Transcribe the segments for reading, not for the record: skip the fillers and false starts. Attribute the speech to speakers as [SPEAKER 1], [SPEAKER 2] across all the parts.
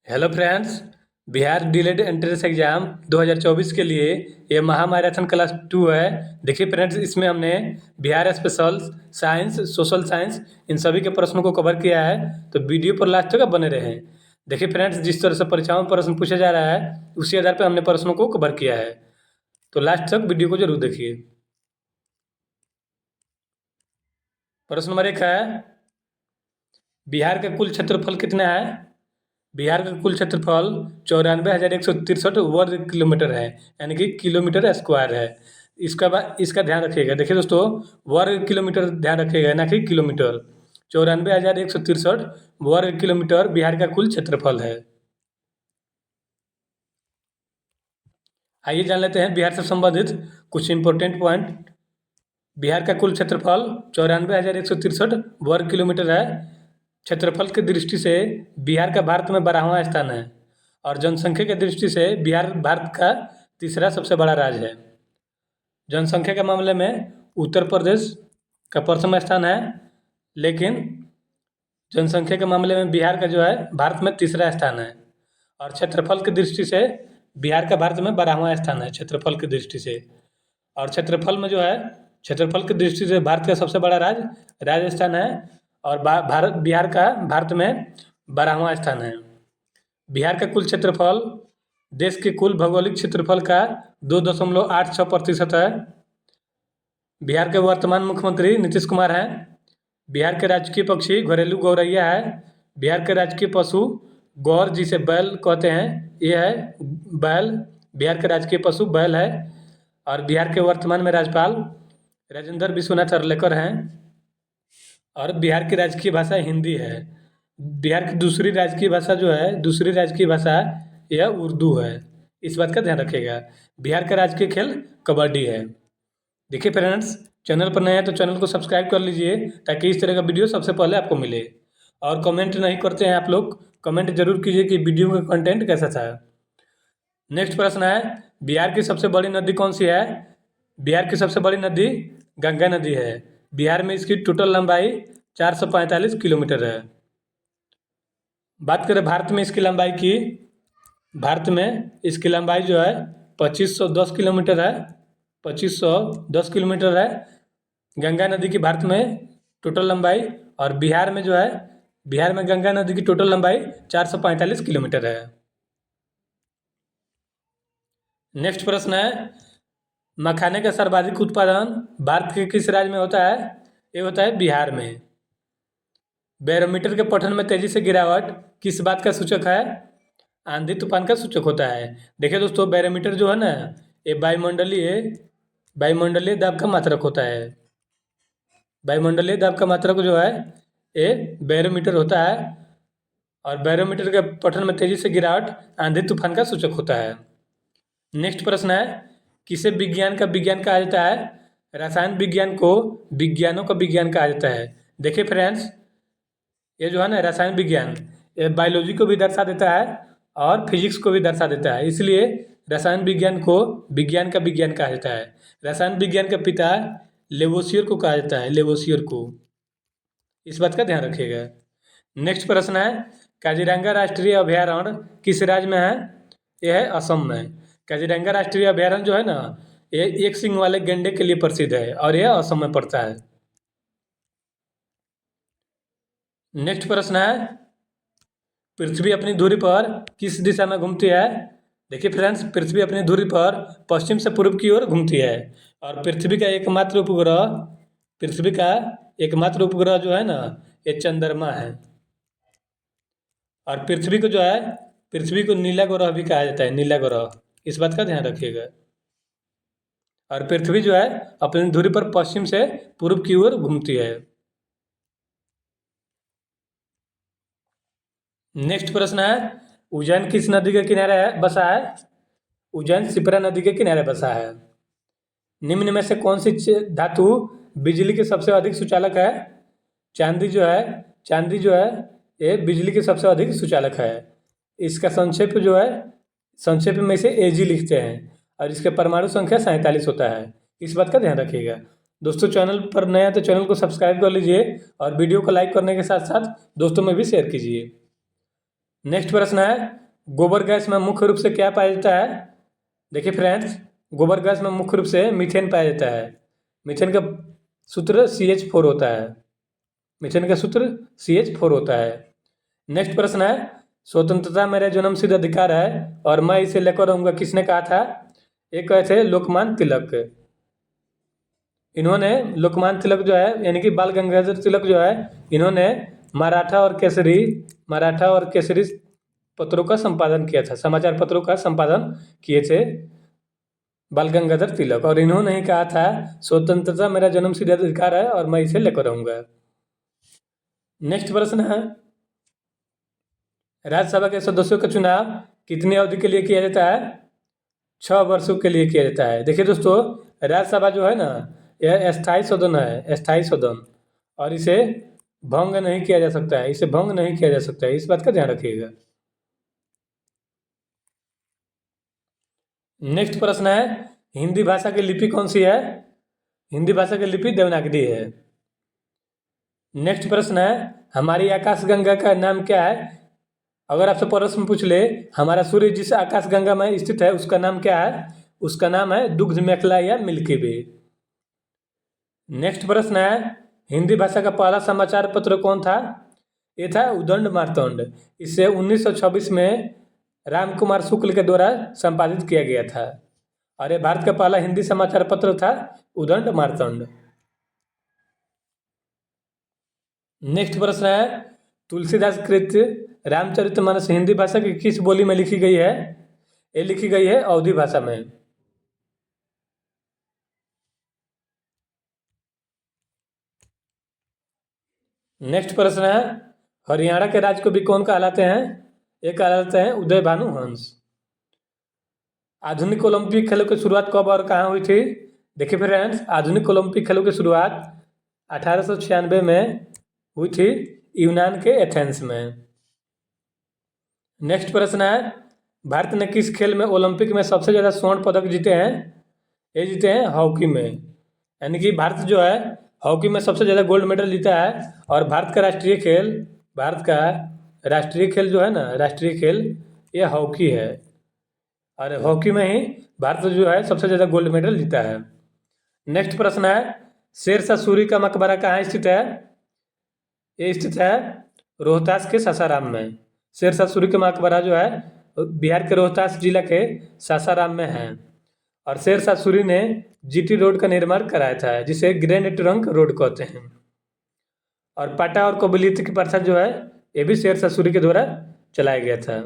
[SPEAKER 1] Hello friends. Bihar DElEd entrance exam 2024 के लिए ये महामैराथन क्लास 2 है। देखिए फ्रेंड्स, इसमें हमने Bihar special science, social science, इन सभी के प्रश्नों को कवर किया है। तो वीडियो पर लास्ट तक बने रहें। देखिए फ्रेंड्स, जिस तरह से परीक्षाओं में प्रश्न पूछा जा रहा है उसी आधार पर हमने प्रश्नों को कवर किया है। तो लास्ट तक वीडियो को जरूर देखिए। प्रश्न नंबर 1 है, बिहार का कुल क्षेत्रफल कितना है? बिहार का कुल क्षेत्रफल 94,163 वर्ग किलोमीटर है, यानी कि किलोमीटर स्क्वायर है। इसका ध्यान रखिएगा। देखिए दोस्तों, वर्ग किलोमीटर ध्यान रखिएगा, ना कि किलोमीटर। 94,163 वर्ग किलोमीटर बिहार का कुल क्षेत्रफल है। आइए जान लेते हैं बिहार से संबंधित कुछ इंपॉर्टेंट पॉइंट। बिहार का कुल क्षेत्रफल 94,163 वर्ग किलोमीटर है। क्षेत्रफल की दृष्टि से बिहार का भारत में 12वां स्थान है और जनसंख्या की दृष्टि से बिहार भारत का तीसरा सबसे बड़ा राज्य है। जनसंख्या के मामले में उत्तर प्रदेश का प्रथम स्थान है, लेकिन जनसंख्या के मामले में बिहार का जो है भारत में तीसरा स्थान है। और क्षेत्रफल की दृष्टि से बिहार का भारत में 12वां स्थान है क्षेत्रफल की दृष्टि से। और क्षेत्रफल में जो है, क्षेत्रफल की दृष्टि से भारत का सबसे बड़ा राज्य राजस्थान है और बिहार का भारत में 12वां स्थान है। बिहार का कुल क्षेत्रफल देश के कुल भौगोलिक क्षेत्रफल का 2.86% है। बिहार के वर्तमान मुख्यमंत्री नीतीश कुमार हैं। बिहार के राजकीय पक्षी घरेलू गौरैया है। बिहार के राजकीय पशु गौर, जिसे बैल कहते हैं, ये है बैल। बिहार के राजकीय पशु बैल है। और बिहार के वर्तमान में राज्यपाल राजेंद्र विश्वनाथ अर्लेकर हैं। और बिहार की राजकीय भाषा हिंदी है। बिहार की दूसरी राजकीय भाषा जो है, दूसरी राजकीय भाषा यह उर्दू है। इस बात का ध्यान रखिएगा। बिहार का राजकीय खेल कबड्डी है। देखिए फ्रेंड्स, चैनल पर नए हैं तो चैनल को सब्सक्राइब कर लीजिए ताकि इस तरह का वीडियो सबसे पहले आपको मिले। और कमेंट नहीं करते हैं आप लोग, कमेंट जरूर कीजिए कि वीडियो का कंटेंट कैसा था। नेक्स्ट प्रश्न है, बिहार की सबसे बड़ी नदी कौन सी है? बिहार की सबसे बड़ी नदी गंगा नदी है। बिहार में इसकी टोटल लंबाई 445 किलोमीटर है। बात करें भारत में इसकी लंबाई की, भारत में इसकी लंबाई जो है 2510 किलोमीटर है। 2510 किलोमीटर है गंगा नदी की भारत में टोटल लंबाई। और बिहार में जो है, बिहार में गंगा नदी की टोटल लंबाई 445 किलोमीटर है। नेक्स्ट प्रश्न है, मखाने का सर्वाधिक उत्पादन भारत के किस राज्य में होता है? ये होता है बिहार में। बैरोमीटर के पठन में तेजी से गिरावट किस बात का सूचक है? आंधी तूफान का सूचक होता है। देखिए दोस्तों, बैरोमीटर जो है ना, ये वायुमंडलीय दाब का मात्रक होता है। वायुमंडलीय दाब का मात्रक जो है ये बैरोमीटर होता है। और बैरोमीटर के पठन में तेजी से गिरावट आंधी तूफान का सूचक होता है। नेक्स्ट प्रश्न है, किसे विज्ञान का विज्ञान कहा जाता है? रसायन विज्ञान को विज्ञानों का विज्ञान कहा जाता है। देखिए फ्रेंड्स, ये जो है ना रसायन विज्ञान, ये बायोलॉजी को भी दर्शा देता है और फिजिक्स को भी दर्शा देता है, इसलिए रसायन विज्ञान को विज्ञान का विज्ञान कहा जाता है। रसायन विज्ञान के पिता लेवोसियर को कहा जाता है, लेवोसियर को। इस बात का ध्यान रखिएगा। नेक्स्ट प्रश्न है, काजीरंगा राष्ट्रीय अभयारण्य किस राज्य में है? यह है असम में। काजीरंगा राष्ट्रीय अभयारण्य जो है ना, ये एक सींग वाले गैंडे के लिए प्रसिद्ध है और यह असम में पड़ता है। नेक्स्ट प्रश्न है, पृथ्वी अपनी धुरी पर किस दिशा में घूमती है? देखिए फ्रेंड्स, पृथ्वी अपनी धुरी पर पश्चिम से पूर्व की ओर घूमती है। और पृथ्वी का एकमात्र उपग्रह जो है ना, ये चंद्रमा है। और पृथ्वी को जो है, पृथ्वी को नीला ग्रह भी कहा जाता है, नीला ग्रह। इस बात का ध्यान रखिएगा। और पृथ्वी जो है अपनी धुरी पर पश्चिम से पूर्व की ओर घूमती है। नेक्स्ट प्रश्न है, उज्जैन किस नदी के किनारे बसा है? उज्जैन शिप्रा नदी के किनारे बसा है। निम्न में से कौन सी धातु बिजली के सबसे अधिक सुचालक है? चांदी जो है ये बिजली के सबसे अधिक सुचालक है। इसका संक्षेप जो है, संक्षेप में इसे Ag लिखते हैं और इसके परमाणु संख्या 47 होता है। इस बात का ध्यान रखिएगा। दोस्तों, चैनल पर नया तो चैनल को सब्सक्राइब कर लीजिए और वीडियो को लाइक करने के साथ साथ दोस्तों में भी शेयर कीजिए। नेक्स्ट प्रश्न है, गोबर गैस में मुख्य रूप से क्या पाया जाता है? देखिए फ्रेंड्स, गोबर गैस में मुख्य रूप से मीथेन पाया जाता है। मीथेन का सूत्र CH4 होता है। मीथेन का सूत्र CH4 होता है। नेक्स्ट प्रश्न है, स्वतंत्रता मेरा जन्मसिद्ध अधिकार है और मैं इसे लेकर रहूंगा, किसने कहा था? एक कहे थे लोकमान्य तिलक। इन्होंने लोकमान्य तिलक जो है यानी कि बाल गंगाधर तिलक जो है, इन्होंने मराठा और केसरी पत्रों का संपादन किया था, समाचार पत्रों का संपादन किए थे बाल गंगाधर तिलक, और इन्होंने ही कहा था स्वतंत्रता मेरा जन्मसिद्ध अधिकार है और मैं इसे लेकर रहूंगा। नेक्स्ट प्रश्न है, राज्यसभा के सदस्यों का चुनाव कितनी अवधि के लिए किया जाता है? 6 वर्षों के लिए किया जाता है। देखिए दोस्तों, राज्यसभा जो है ना, यह अस्थायी सदन है, अस्थायी सदन, और इसे भंग नहीं किया जा सकता है, इसे भंग नहीं किया जा सकता है, इस बात का ध्यान रखिएगा। नेक्स्ट प्रश्न है, हिंदी भाषा की लिपि कौन सी है? हिंदी भाषा की लिपि देवनागरी है। नेक्स्ट प्रश्न है, हमारी आकाशगंगा का नाम क्या है? अगर आपसे प्रश्न पूछ ले, हमारा सूर्य जिस आकाशगंगा में स्थित है उसका नाम क्या है? उसका नाम है दुग्ध मेखला या मिल्की वे। नेक्स्ट प्रश्न है, हिंदी भाषा का पहला समाचार पत्र कौन था? ये था उदंड मार्तंड। इसे 1926 में राम कुमार शुक्ल के द्वारा संपादित किया गया था, और ये भारत का पहला हिंदी समाचार पत्र था उदंड मार्तंड। नेक्स्ट प्रश्न है, तुलसीदास कृत रामचरितमानस हिंदी भाषा की किस बोली में लिखी गई है? ये लिखी गई है अवधी भाषा में। नेक्स्ट प्रश्न है, हरियाणा के राजकवि कौन कहलाते हैं? ये कहलाते हैं उदय भानु हंस। आधुनिक ओलंपिक खेलों की शुरुआत कब और कहाँ हुई थी? देखिए फ्रेंड्स, आधुनिक ओलंपिक खेलों की शुरुआत 1896 में हुई थी, यूनान के एथेंस में। नेक्स्ट प्रश्न है, भारत ने किस खेल में ओलंपिक में सबसे ज़्यादा स्वर्ण पदक जीते हैं? ये जीते हैं हॉकी में, यानी कि भारत जो है हॉकी में सबसे ज़्यादा गोल्ड मेडल जीता है। और भारत का राष्ट्रीय खेल जो है ना, राष्ट्रीय खेल ये हॉकी है, और हॉकी में ही भारत जो है सबसे ज़्यादा गोल्ड मेडल जीता है। नेक्स्ट प्रश्न है, शेरशाह सूरी का मकबरा कहाँ स्थित है? ये स्थित है रोहतास के सासाराम में। शेरशाह सूरी का मकबरा जो है बिहार के रोहतास जिला के सासाराम में है, और शेरशाह सूरी ने GT रोड का निर्माण कराया था, जिसे ग्रेनेड ट्रंक रोड कहते हैं। और पाटा और कबीलियत की प्रथा जो है ये भी शेरशाह सूरी के द्वारा चलाया गया था।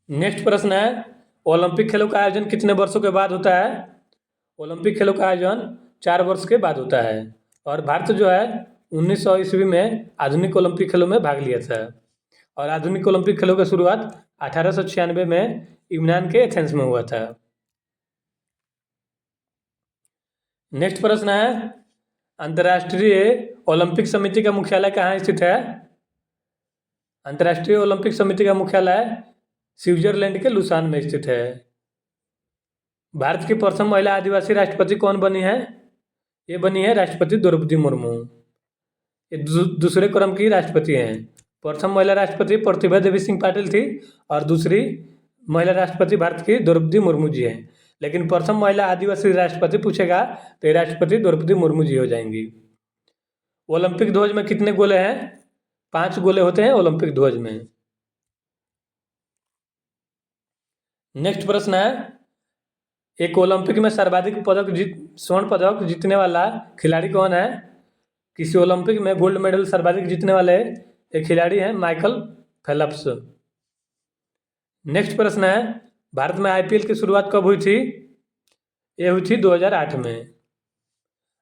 [SPEAKER 1] नेक्स्ट प्रश्न है, ओलंपिक खेलों का आयोजन कितने वर्षों के बाद होता है? ओलंपिक खेलों का आयोजन 4 वर्ष के बाद होता है, और भारत जो है 1900 ईस्वी में आधुनिक ओलंपिक खेलों में भाग लिया था, और आधुनिक ओलंपिक खेलों की शुरुआत 1896 में यूनान के एथेंस में हुआ था। नेक्स्ट प्रश्न है, अंतर्राष्ट्रीय ओलंपिक समिति का मुख्यालय कहाँ स्थित है? अंतर्राष्ट्रीय ओलंपिक समिति का मुख्यालय स्विट्जरलैंड के लुसान में स्थित है। भारत की प्रथम महिला आदिवासी राष्ट्रपति कौन बनी है? ये बनी है राष्ट्रपति द्रौपदी मुर्मू। ये दूसरे क्रम की राष्ट्रपति हैं। प्रथम महिला राष्ट्रपति प्रतिभा देवी सिंह पाटिल थी, और दूसरी महिला राष्ट्रपति भारत की द्रौपदी मुर्मू जी हैं। लेकिन प्रथम महिला आदिवासी राष्ट्रपति पूछेगा तो ये राष्ट्रपति द्रौपदी मुर्मू जी हो जाएंगी। ओलंपिक ध्वज में कितने गोले हैं? 5 गोले होते हैं ओलंपिक ध्वज में। नेक्स्ट प्रश्न है, एक ओलंपिक में सर्वाधिक स्वर्ण पदक जीतने वाला खिलाड़ी कौन है? किसी ओलंपिक में गोल्ड मेडल सर्वाधिक जीतने वाले एक खिलाड़ी हैं माइकल फेल्प्स। नेक्स्ट प्रश्न है, भारत में IPL की शुरुआत कब हुई थी? ये हुई थी 2008 में।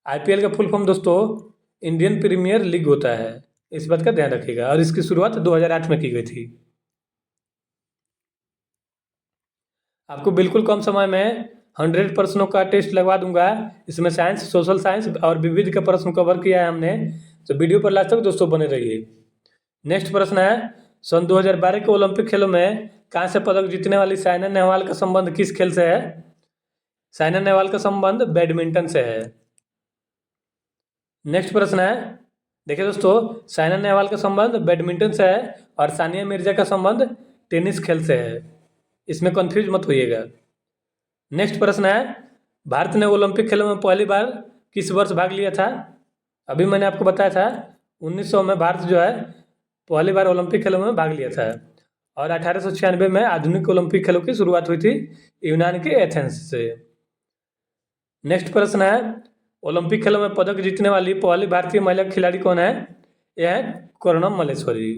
[SPEAKER 1] IPL का फुल फॉर्म दोस्तों इंडियन प्रीमियर लीग होता है, इस बात का ध्यान रखिएगा, और इसकी शुरुआत 2008 में की गई थी। आपको बिल्कुल कम समय में 100 प्रश्नों का टेस्ट लगवा दूंगा। इसमें साइंस, सोशल साइंस और विविध का प्रश्न कवर किया है हमने, तो वीडियो पर लास्ट तक दोस्तों बने रहिए। नेक्स्ट प्रश्न है, सन 2012 के ओलंपिक खेलों में कांस्य पदक जीतने वाली साइना नेहवाल का संबंध किस खेल से है? साइना नेहवाल का संबंध बैडमिंटन से है। नेक्स्ट प्रश्न है, देखिए दोस्तों, साइना नेहवाल का संबंध बैडमिंटन से है और सानिया मिर्जा का संबंध टेनिस खेल से है। इसमें कंफ्यूज मत होइएगा। नेक्स्ट प्रश्न है, भारत ने ओलंपिक खेलों में पहली बार किस वर्ष भाग लिया था? अभी मैंने आपको बताया था 1900 में भारत जो है पहली बार ओलंपिक खेलों में भाग लिया था और 1896 में आधुनिक ओलंपिक खेलों की शुरुआत हुई थी यूनान के एथेंस से। नेक्स्ट प्रश्न है, ओलंपिक खेलों में पदक जीतने वाली पहली भारतीय महिला खिलाड़ी कौन है? यह है कर्णम मल्लेश्वरी।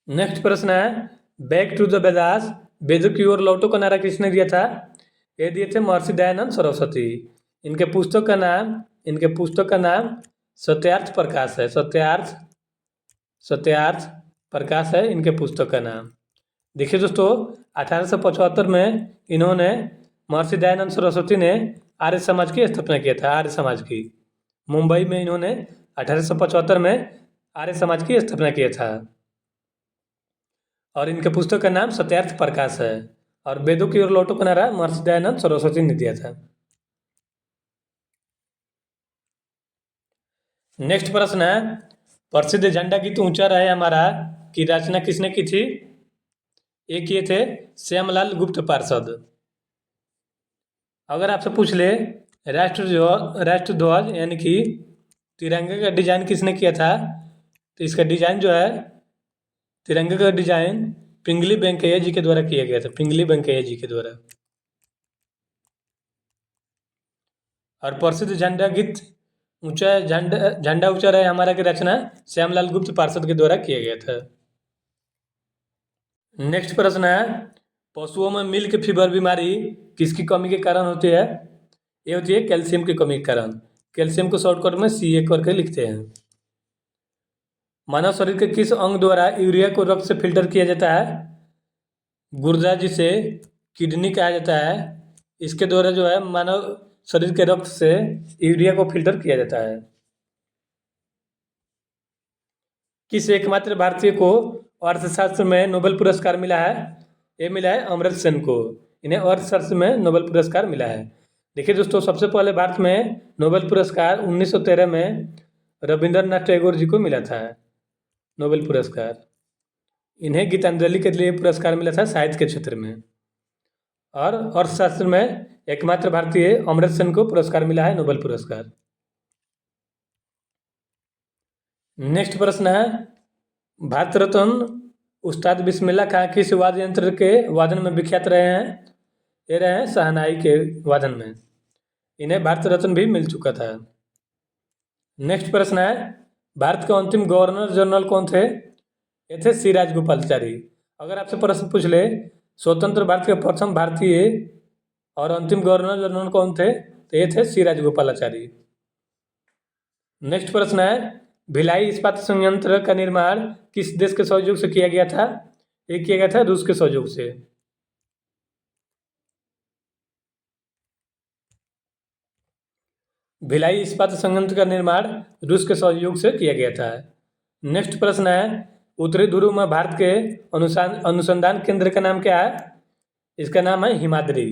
[SPEAKER 1] नेक्स्ट प्रश्न है, बैक टू द वेदास, वेदों की ओर लौटो का नारा किसने दिया था? ये दिए थे महर्षि दयानंद सरस्वती। इनके पुस्तक का नाम सत्यार्थ प्रकाश है। सत्यार्थ प्रकाश है इनके पुस्तक का नाम। देखिए दोस्तों, 1875 में इन्होंने महर्षि दयानंद सरस्वती ने आर्य समाज की स्थापना किया था। आर्य समाज की मुंबई में इन्होंने 1875 में आर्य समाज की स्थापना किया था और इनके पुस्तक का नाम सत्यार्थ प्रकाश है। और वेदों की ओर लौटो का नारा महर्षि दयानंद सरस्वती ने दिया था। नेक्स्ट प्रश्न है, प्रसिद्ध झंडा गीत ऊंचा रहे हमारा की रचना किसने की थी? ये किए थे श्यामलाल गुप्त पार्षद। अगर आपसे पूछ ले राष्ट्रध्वज यानी कि तिरंगे का डिजाइन किसने किया था, तो इसका डिजाइन जो है तिरंगे का डिजाइन पिंगली वेंकैया जी के द्वारा किया गया था। पिंगली वेंकैया जी के द्वारा। और प्रसिद्ध झंडा गीत झंडा ऊंचा रहे हमारा की रचना श्यामलाल गुप्त पार्षद के द्वारा किया गया था। नेक्स्ट प्रश्न है, पशुओं में मिल्क फीवर बीमारी किसकी कमी के कारण होती है? ये होती है कैल्शियम की कमी के कारण। कैल्शियम को शॉर्टकट में CA करके लिखते हैं। मानव शरीर के किस अंग द्वारा यूरिया को रक्त से फिल्टर किया जाता है? गुर्दा, जिसे किडनी कहा जाता है, इसके द्वारा जो है मानव शरीर के रक्त से यूरिया को फिल्टर किया जाता है। किस एकमात्र भारतीय को अर्थशास्त्र में नोबेल पुरस्कार मिला है? ये मिला है अमर्त्य सेन को। इन्हें अर्थशास्त्र में नोबेल पुरस्कार मिला है। देखिए दोस्तों, सबसे पहले भारत में नोबेल पुरस्कार 1913 में रविंद्रनाथ टैगोर जी को मिला था नोबेल पुरस्कार। इन्हें गीतांजलि के लिए पुरस्कार मिला था साहित्य के क्षेत्र में। और अर्थशास्त्र में एकमात्र भारतीय अमर्त्य सेन को पुरस्कार मिला है नोबेल पुरस्कार। नेक्स्ट प्रश्न है, भारत रत्न उस्ताद बिस्मिल्लाह खां किस वाद्य यंत्र के वादन में विख्यात रहे हैं? ये रहे हैं शहनाई के वादन में। इन्हें भारत रत्न भी मिल चुका था। नेक्स्ट प्रश्न है, भारत के अंतिम गवर्नर जनरल कौन थे? ये थे सी राजगोपालाचारी। अगर आपसे प्रश्न पूछ ले स्वतंत्र भारत के प्रथम भारतीय और अंतिम गवर्नर जनरल कौन थे, तो ये थे सी राजगोपालाचारी। नेक्स्ट प्रश्न है, भिलाई इस्पात संयंत्र का निर्माण किस देश के सहयोग से किया गया था? ये किया गया था रूस के सहयोग से। भिलाई इस्पात संयंत्र का निर्माण रूस के सहयोग से किया गया था। नेक्स्ट प्रश्न है, उत्तरी ध्रुव में भारत के अनुसंधान केंद्र का नाम क्या है? इसका नाम है हिमाद्री।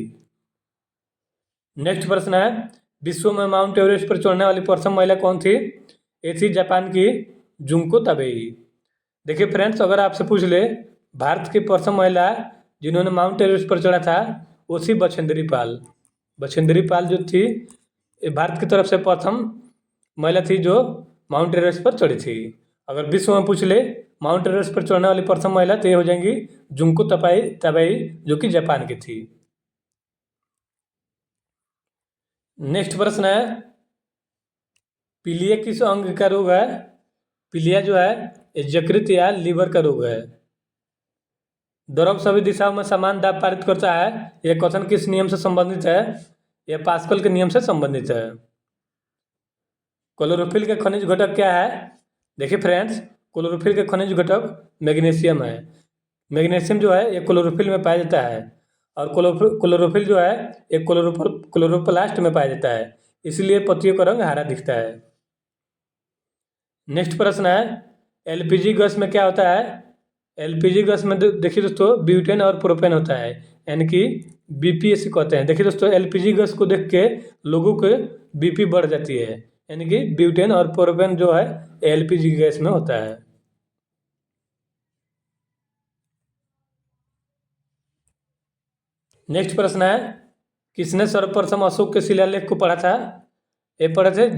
[SPEAKER 1] नेक्स्ट प्रश्न है, विश्व में माउंट एवरेस्ट पर चढ़ने वाली प्रथम महिला कौन थी? ये थी जापान की जुंको ताबेई। देखिए फ्रेंड्स, अगर आपसे पूछ ले भारत की प्रथम महिला जिन्होंने माउंट एवरेस्ट पर चढ़ा था वो थी बछेंद्री पाल। बछेंद्री पाल जो थी ये भारत की तरफ से प्रथम महिला थी जो माउंट एवरेस्ट पर चढ़ी थी। अगर विश्व में पूछ ले माउंट एवरेस्ट पर चढ़ने वाली प्रथम महिला तो ये हो जाएंगी जुंको ताबेई जो कि जापान की थी। नेक्स्ट प्रश्न है, पीलिया किस अंग का रोग है? पीलिया जो है यकृत या लीवर का रोग है। द्रव सभी दिशाओं में समान दाब पारित करता है, यह कथन किस नियम से संबंधित है? यह पास्कल के नियम से संबंधित है। क्लोरोफिल का खनिज घटक क्या है? देखिए फ्रेंड्स, क्लोरोफिल का खनिज घटक मैग्नीशियम है। मैग्नीशियम जो है ये क्लोरोफिल में पाया जाता है और क्लोरोफिल जो है ये क्लोरोप्लास्ट में पाया जाता है, इसलिए पत्तियों का रंग हरा दिखता है। नेक्स्ट प्रश्न है, LPG गैस में क्या होता है? LPG गैस में देखिए दोस्तों ब्यूटेन और प्रोपेन होता है, यानी कि BPS कहते हैं। देखिए दोस्तों, LPG गैस को देख के लोगों के बीपी बढ़ जाती है, यानी कि ब्यूटेन और प्रोपेन जो है एलपीजी गैस में होता है। नेक्स्ट प्रश्न है, किसने सर्वप्रथम अशोक के शिलालेख को पढ़ा था? ये पढ़े थे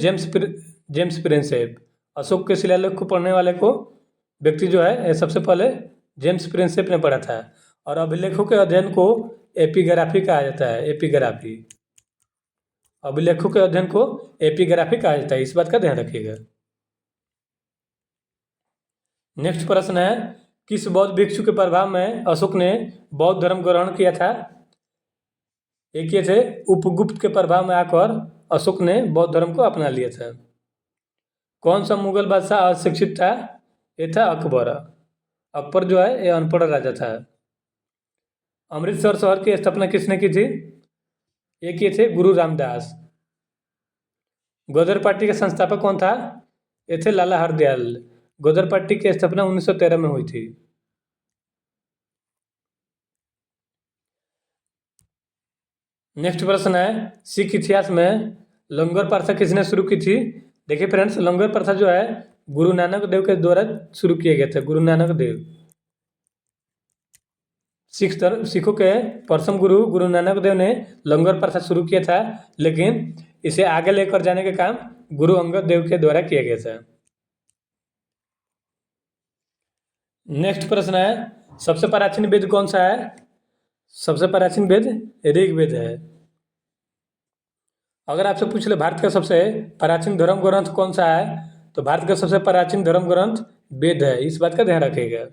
[SPEAKER 1] जेम्स प्रिंसेप। अशोक के शिलालेख को पढ़ने वाले को व्यक्ति जो है ये सबसे पहले जेम्स प्रिंसेप ने पढ़ा था। और अभिलेखों के अध्ययन को एपिग्राफी कहा जाता है, एपिग्राफी। अभिलेखों के अध्ययन को एपिग्राफी कहा जाता है, इस बात का ध्यान रखिएगा। नेक्स्ट प्रश्न है, किस बौद्ध भिक्षु के प्रभाव में अशोक ने बौद्ध धर्म ग्रहण किया था? एक ये थे उपगुप्त के प्रभाव में आकर अशोक ने बौद्ध धर्म को अपना लिया था। कौन सा मुगल बादशाह अशिक्षित था? ये था अकबर। अकबर जो है ये अनपढ़ राजा था। अमृतसर शहर की स्थापना किसने की थी? एक ये थे गुरु रामदास। गदर पार्टी के संस्थापक कौन था? ये थे लाला हरदयाल। गदर पार्टी की स्थापना 1913 में हुई थी। नेक्स्ट प्रश्न है, सिख इतिहास में लंगर प्रथा किसने शुरू की थी? देखिए फ्रेंड्स, लंगर प्रथा जो है गुरु नानक देव के द्वारा शुरू किया गया था। गुरु नानक देव सिखों के प्रथम गुरु नानक देव ने लंगर प्रथा शुरू किया था, लेकिन इसे आगे लेकर जाने का काम गुरु अंगद देव के द्वारा किया गया था। नेक्स्ट प्रश्न है, सबसे प्राचीन वेद कौन सा है? सबसे प्राचीन वेद ऋग्वेद है। अगर आपसे पूछ ले भारत का सबसे प्राचीन धर्म ग्रंथ कौन सा है, तो भारत का सबसे प्राचीन धर्म ग्रंथ वेद है, इस बात का ध्यान रखिएगा।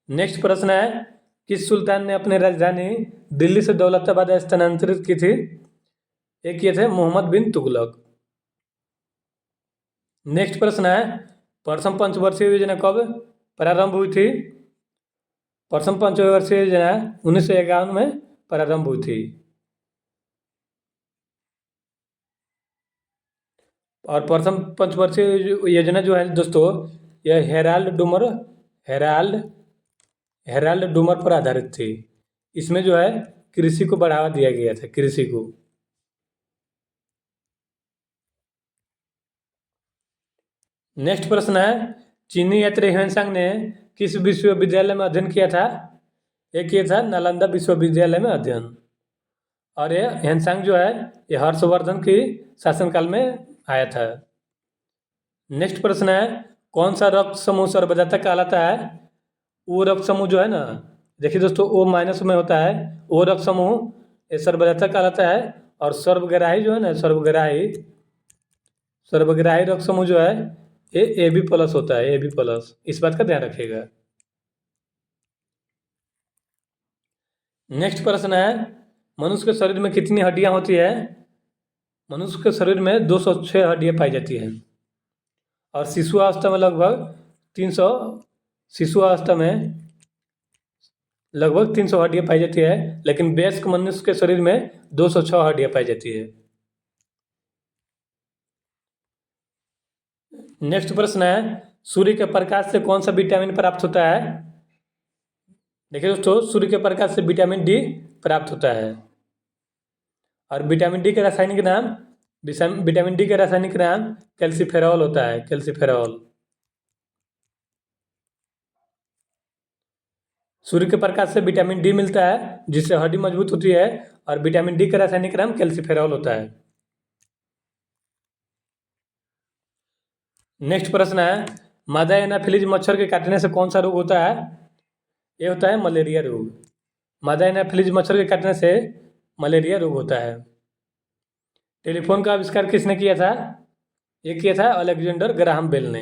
[SPEAKER 1] नेक्स्ट प्रश्न है, किस सुल्तान ने अपनी राजधानी दिल्ली से दौलताबाद स्थानांतरित की थी? एक ये थे मोहम्मद बिन तुगलक। नेक्स्ट प्रश्न है, प्रथम पंचवर्षीय योजना कब प्रारंभ हुई थी? प्रथम पंचवर्षीय योजना 1951 में प्रारंभ हुई थी। और प्रथम पंचवर्षीय योजना जो है दोस्तों, यह हेराल्ड डूमर पर आधारित थी। इसमें जो है कृषि को बढ़ावा दिया गया था, कृषि को। नेक्स्ट प्रश्न है, चीनी यात्री ह्वेनसांग ने किस विश्वविद्यालय में अध्ययन किया था? एक ये था नालंदा विश्वविद्यालय में अध्ययन। और ये ह्वेनसांग जो है ये हर्षवर्धन की शासनकाल में आया था। नेक्स्ट प्रश्न है, कौन सा रक्त समूह सर्वजातक कहलाता है? वो रक्त समूह जो है ना, देखिए दोस्तों, ओ माइनस में होता है, वो रक्त समूह ये सर्वजातक कहलाता है। और सर्वग्राही जो है ना, सर्वग्राही रक्त समूह जो है ये AB प्लस होता है, AB प्लस, इस बात का ध्यान रखिएगा। नेक्स्ट प्रश्न है, मनुष्य के शरीर में कितनी हड्डियां होती है? मनुष्य के शरीर में 206 हड्डियां पाई जाती हैं। और शिशुअवस्था में लगभग 300 हड्डियां पाई जाती है, लेकिन वयस्क मनुष्य के शरीर में 206 हड्डियां पाई जाती है। नेक्स्ट प्रश्न है, सूर्य के प्रकाश से कौन सा विटामिन प्राप्त होता है? देखिए दोस्तों, सूर्य के प्रकाश से विटामिन डी प्राप्त होता है। और विटामिन डी का रासायनिक नाम कैल्सीफेरॉल होता है, कैल्सीफेरॉल। सूर्य के प्रकाश से विटामिन डी मिलता है, जिससे हड्डी मजबूत होती है। और विटामिन डी का रासायनिक नाम कैल्सीफेरॉल होता है। नेक्स्ट प्रश्न है, मादा एनाफिलीज मच्छर के काटने से कौन सा रोग होता है? ये होता है मलेरिया रोग। मादा एनाफिलीज मच्छर के काटने से मलेरिया रोग होता है। टेलीफोन का आविष्कार किसने किया था? ये किया था अलेक्जेंडर ग्राहम बेल ने।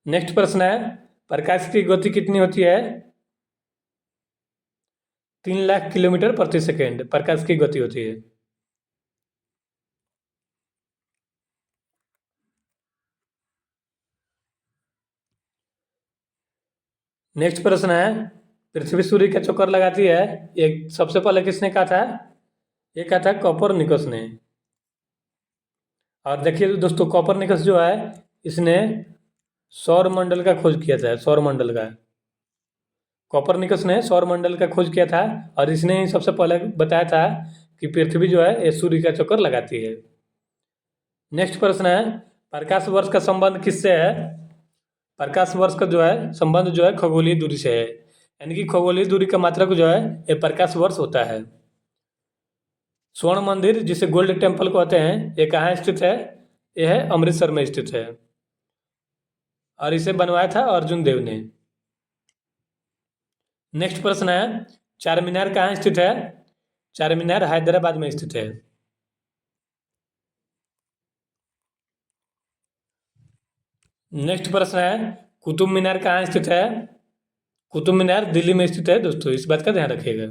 [SPEAKER 1] नेक्स्ट प्रश्न है, प्रकाश की गति कितनी होती है? 3 लाख किलोमीटर प्रति सेकेंड प्रकाश की गति होती है। नेक्स्ट प्रश्न है, पृथ्वी सूर्य का चक्कर लगाती है, ये सबसे पहले किसने कहा था? ये कहा था कोपरनिकस ने। और देखिए दोस्तों, कोपरनिकस जो है इसने सौर मंडल का खोज किया था, सौर मंडल का। कोपरनिकस ने सौर मंडल का खोज किया था, और इसने ही सबसे पहले बताया था कि पृथ्वी जो है ये सूर्य का चक्कर लगाती है। नेक्स्ट प्रश्न है, प्रकाश वर्ष का संबंध किससे है? प्रकाश वर्ष का जो है संबंध जो है खगोलीय दूरी से है, यानी कि खगोलीय दूरी का मात्रक जो है ये प्रकाश वर्ष होता है। स्वर्ण मंदिर जिसे गोल्ड टेम्पल कहते हैं ये कहाँ स्थित है? ये है अमृतसर में स्थित है और इसे बनवाया था अर्जुन देव ने। नेक्स्ट प्रश्न है, चार मीनार कहाँ स्थित है? चार मीनार हैदराबाद में स्थित है। नेक्स्ट प्रश्न है, कुतुब मीनार कहाँ स्थित है? कुतुब मीनार दिल्ली में स्थित है दोस्तों, इस बात का ध्यान रखिएगा।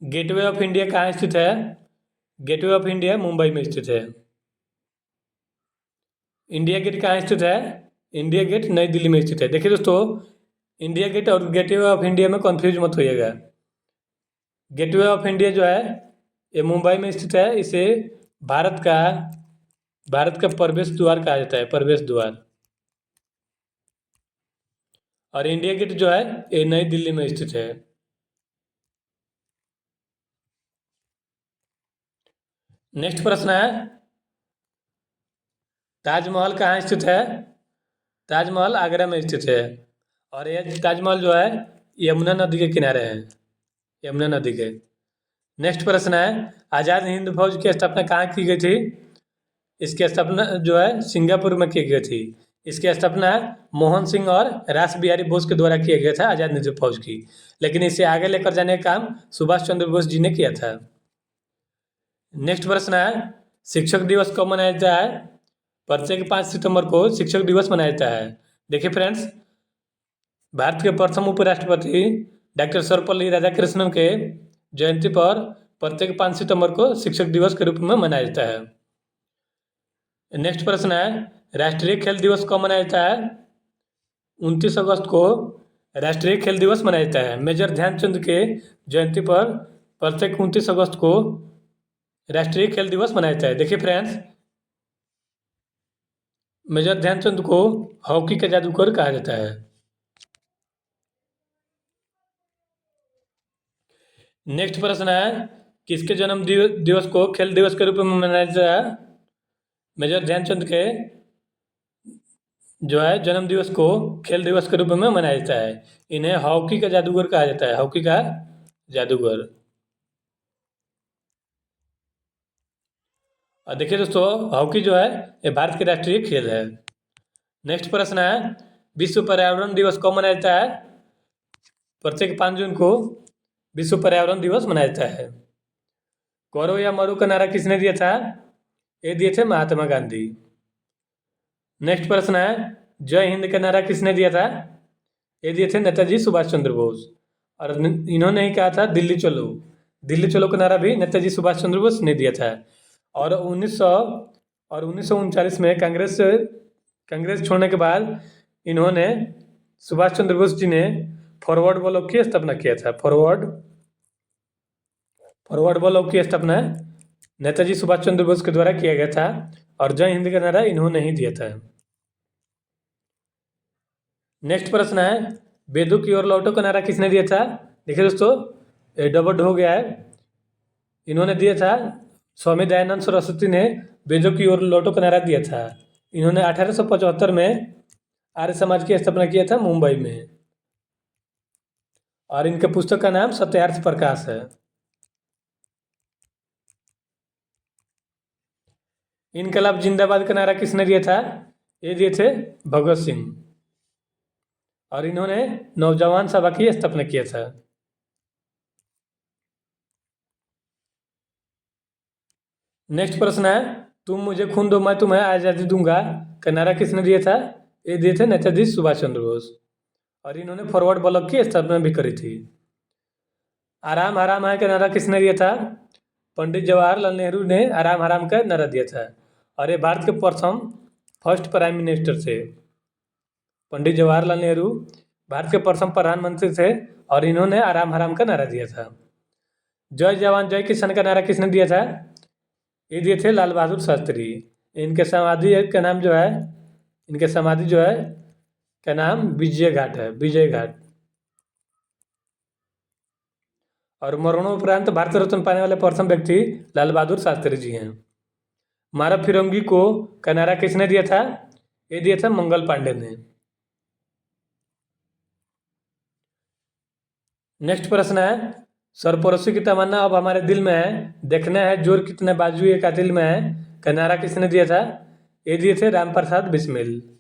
[SPEAKER 1] गेटवे ऑफ इंडिया कहाँ स्थित है? गेटवे ऑफ इंडिया मुंबई में स्थित है। इंडिया गेट कहाँ स्थित है? इंडिया गेट नई दिल्ली में स्थित है। देखिए दोस्तों, इंडिया गेट और गेटवे ऑफ इंडिया में कन्फ्यूज मत होइएगा। गेटवे ऑफ इंडिया जो है ये मुंबई में स्थित है, इसे भारत का प्रवेश द्वार कहा जाता है, प्रवेश द्वार। और इंडिया गेट जो है ये नई दिल्ली में स्थित है। नेक्स्ट प्रश्न है, ताजमहल कहाँ स्थित है? ताजमहल आगरा में स्थित है और यह ताजमहल जो है यमुना नदी के किनारे है, यमुना नदी के। नेक्स्ट प्रश्न है, आज़ाद हिंद फौज की स्थापना कहाँ की गई थी? इसकी स्थापना जो है सिंगापुर में की गई थी। इसकी स्थापना मोहन सिंह और रास बिहारी बोस के द्वारा किया गया था, आज़ाद हिंद फौज की। लेकिन इसे आगे लेकर जाने का काम सुभाष चंद्र बोस जी ने किया था। नेक्स्ट प्रश्न है, शिक्षक दिवस कब मनाया जाता है? प्रत्येक 5 सितंबर को शिक्षक दिवस मनाया जाता है। देखिए फ्रेंड्स, भारत के प्रथम उपराष्ट्रपति डॉक्टर सर्वपल्ली राधाकृष्णन के जयंती पर प्रत्येक 5 सितंबर को शिक्षक दिवस के रूप में मनाया जाता है। नेक्स्ट प्रश्न है, राष्ट्रीय खेल दिवस कब मनाया जाता है? 29 अगस्त को राष्ट्रीय खेल दिवस मनाया जाता है। मेजर ध्यानचंद के जयंती पर प्रत्येक 29 अगस्त को राष्ट्रीय खेल दिवस मनाया जाता है। देखिए फ्रेंड्स, मेजर ध्यानचंद को हॉकी का जादूगर कहा जाता है। नेक्स्ट प्रश्न है, किसके जन्म दिवस को खेल दिवस के रूप में मनाया जाता है? मेजर ध्यानचंद के जो है जन्म दिवस को खेल दिवस के रूप में मनाया जाता है। इन्हें हॉकी का जादूगर कहा जाता है, हॉकी का जादूगर। और देखिए दोस्तों, हॉकी जो है ये भारत के राष्ट्रीय खेल है। नेक्स्ट प्रश्न है, विश्व पर्यावरण दिवस कब मनाया जाता है? प्रत्येक 5 जून को विश्व पर्यावरण दिवस मनाया जाता है। करो या मरो का नारा किसने दिया था? ये दिए थे महात्मा गांधी। नेक्स्ट प्रश्न है, जय हिंद का नारा किसने दिया था? ये दिए थे नेताजी सुभाष चंद्र बोस। और इन्होंने ही कहा था दिल्ली चलो, दिल्ली चलो का नारा भी नेताजी सुभाष चंद्र बोस ने दिया था। और 1939 में कांग्रेस छोड़ने के बाद इन्होंने सुभाष चंद्र बोस जी ने फॉरवर्ड ब्लॉक की स्थापना किया था। फॉरवर्ड ब्लॉक की स्थापना नेताजी सुभाष चंद्र बोस के द्वारा किया गया था और जय हिंद का नारा इन्होंने ही दिया था। नेक्स्ट प्रश्न है, वेदों की ओर लौटो का नारा किसने दिया था? देखिए दोस्तों, ये डबल हो गया है। इन्होंने दिया था स्वामी दयानंद सरस्वती ने वेदों की ओर लौटो का नारा दिया था। इन्होंने 1875 में आर्य समाज की स्थापना किया था मुंबई में। और इनके पुस्तक का नाम सत्यार्थ प्रकाश है। इनकलाब जिंदाबाद का नारा किसने दिया था? ये दिए थे भगत सिंह। और इन्होंने नौजवान सभा की स्थापना किया था। नेक्स्ट प्रश्न है, तुम मुझे खून दो मैं तुम्हें आज़ादी दूंगा का नारा किसने दिया था? ये दिए थे नेताजी सुभाष चंद्र बोस। और इन्होंने फॉरवर्ड ब्लॉक की स्थापना भी करी थी। आराम हराम है का नारा किसने दिया था? पंडित जवाहरलाल नेहरू ने आराम हराम का नारा दिया था। और ये भारत के प्रथम फर्स्ट प्राइम मिनिस्टर थे। पंडित जवाहरलाल नेहरू भारत के प्रथम प्रधानमंत्री थे और इन्होंने आराम हराम का नारा दिया था। जय जवान जय किसान का नारा किसने दिया था? ये दिए थे लाल बहादुर शास्त्री। इनके समाधि का नाम जो है का नाम विजय घाट है, विजय घाट। और मरणोपरांत भारत रत्न पाने वाले प्रथम व्यक्ति लाल बहादुर शास्त्री जी हैं। मारब फिरंगी को का नारा किसने दिया था? ये दिया था मंगल पांडे ने। नेक्स्ट प्रश्न है, सरपरस्ती की तमन्ना अब हमारे दिल में है, देखना है जोर कितने बाजू ये कातिल में है का नारा किसने दिया था? ये दिए थे राम प्रसाद बिस्मिल।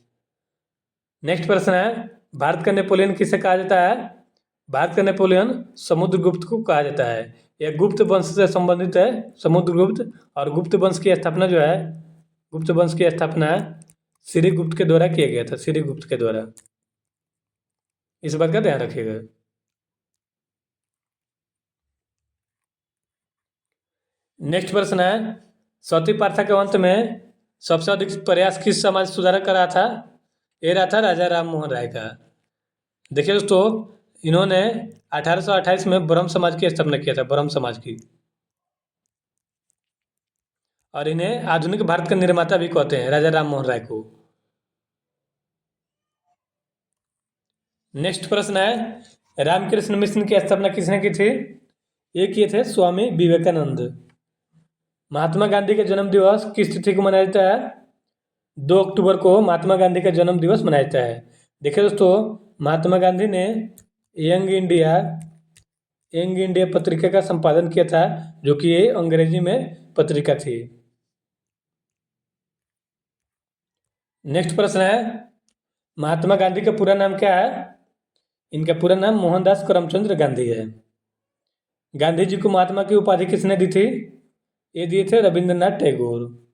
[SPEAKER 1] नेक्स्ट प्रश्न है, भारत का नेपोलियन किसे कहा जाता है? भारत का नेपोलियन समुद्रगुप्त को कहा जाता है। यह गुप्त वंश से संबंधित है, समुद्रगुप्त। और गुप्त वंश की स्थापना जो है, गुप्त वंश की स्थापना श्रीगुप्त के द्वारा किया गया था, श्रीगुप्त के द्वारा। इस बात का ध्यान रखिएगा। नेक्स्ट प्रश्न है, सती प्रथा के अंत में सबसे अधिक प्रयास किस समाज सुधारक का रहा था? ये रहा था राजा राम मोहन राय का। देखिए दोस्तों, इन्होंने 1828 में ब्रह्म समाज की स्थापना किया था, ब्रह्म समाज की। और इन्हें आधुनिक भारत का निर्माता भी कहते हैं, राजा राम मोहन राय को। नेक्स्ट प्रश्न है, रामकृष्ण मिशन की स्थापना किसने की थी? ये किए थे स्वामी विवेकानंद। महात्मा गांधी का जन्म दिवस किस तिथि को मनाया जाता है? 2 अक्टूबर को महात्मा गांधी का जन्म दिवस मनाया जाता है। देखिए दोस्तों, महात्मा गांधी ने यंग इंडिया पत्रिका का संपादन किया था, जो कि ये अंग्रेजी में पत्रिका थी। नेक्स्ट प्रश्न है, महात्मा गांधी का पूरा नाम क्या है? इनका पूरा नाम मोहनदास करमचंद गांधी है। गांधी जी को महात्मा की उपाधि किसने दी थी? ये दिए थे Rabindranath Tagore.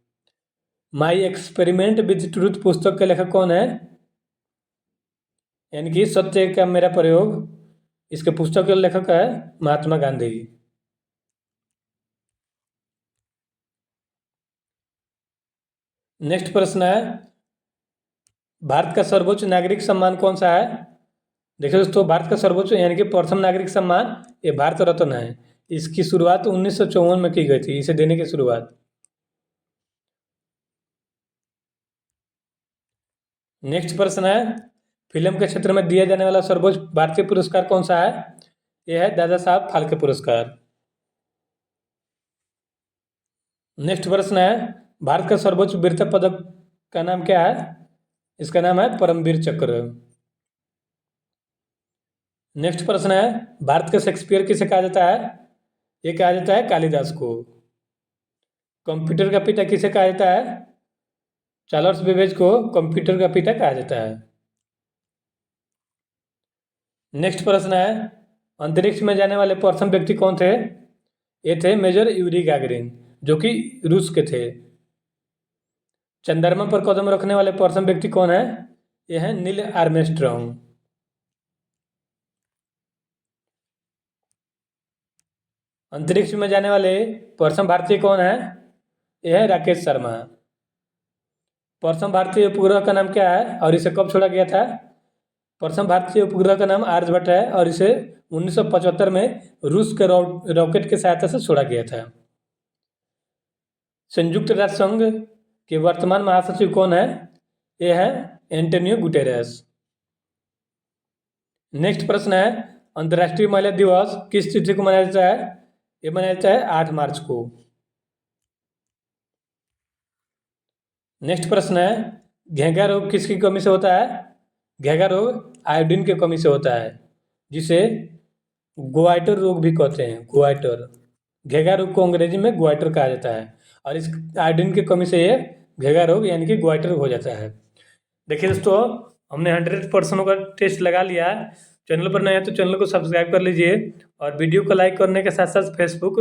[SPEAKER 1] My experiment with truth पुस्तक के लेखक कौन है? यानी कि सत्य का मेरा प्रयोग, इसके पुस्तक के लेखक है महात्मा गांधी। नेक्स्ट प्रश्न है, भारत का सर्वोच्च नागरिक सम्मान कौन सा है? देखिए दोस्तों, भारत का सर्वोच्च यानी कि प्रथम नागरिक सम्मान ये भारत रत्न है। इसकी शुरुआत 1954 में की गई थी, इसे देने की शुरुआत। नेक्स्ट प्रश्न है, फिल्म के क्षेत्र में दिया जाने वाला सर्वोच्च भारतीय पुरस्कार कौन सा है? यह है दादा साहब फाल्के पुरस्कार। नेक्स्ट प्रश्न है, भारत का सर्वोच्च वीरता पदक का नाम क्या है? इसका नाम है परमवीर चक्र। नेक्स्ट प्रश्न है, भारत का शेक्सपियर किसे कहा जाता है? ये कहा जाता है कालिदास को। कंप्यूटर का पिता किसे कहा जाता है? चार्ल्स बेबेज को कंप्यूटर का पिता कहा जाता है। नेक्स्ट प्रश्न है, अंतरिक्ष में जाने वाले प्रथम व्यक्ति कौन थे? ये थे मेजर यूरी गैगरिन, जो कि रूस के थे। चंद्रमा पर कदम रखने वाले प्रथम व्यक्ति कौन है? यह है नील आर्मस्ट्रॉन्ग। अंतरिक्ष में जाने वाले प्रथम भारतीय कौन है? यह है राकेश शर्मा। प्रथम भारतीय उपग्रह का नाम क्या है और इसे कब छोड़ा गया था? प्रथम भारतीय उपग्रह का नाम आर्यभट्ट है और इसे 1975 में रूस के रॉकेट की सहायता से छोड़ा गया था। संयुक्त राष्ट्र संघ के वर्तमान महासचिव कौन है? यह है एंटोनियो गुटेरेस। नेक्स्ट प्रश्न है, अंतर्राष्ट्रीय महिला दिवस किस तिथि को मनाया जाता है? ये मनाया जाता है 8 मार्च को। नेक्स्ट प्रश्न है, घेंघा रोग किसकी कमी से होता है? घेंघा रोग आयोडीन की कमी से होता है, जिसे गोआइटर रोग भी कहते हैं, गोआइटर। घेंघा रोग को अंग्रेजी में गोआइटर कहा जाता है और इस आयोडीन की कमी से ये घेंघा रोग यानी कि गोआइटर हो जाता है। देखिए दोस्तों, हमने 100 प्रश्नों का टेस्ट लगा लिया। चैनल पर नया है तो चैनल को सब्सक्राइब कर लीजिए और वीडियो को लाइक करने के साथ साथ फेसबुक,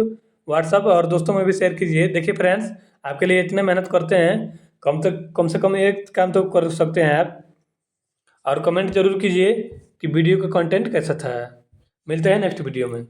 [SPEAKER 1] व्हाट्सअप और दोस्तों में भी शेयर कीजिए। देखिए फ्रेंड्स, आपके लिए इतने मेहनत करते हैं, कम से कम एक काम तो कर सकते हैं आप। और कमेंट जरूर कीजिए कि वीडियो का कंटेंट कैसा था। मिलते हैं नेक्स्ट वीडियो में।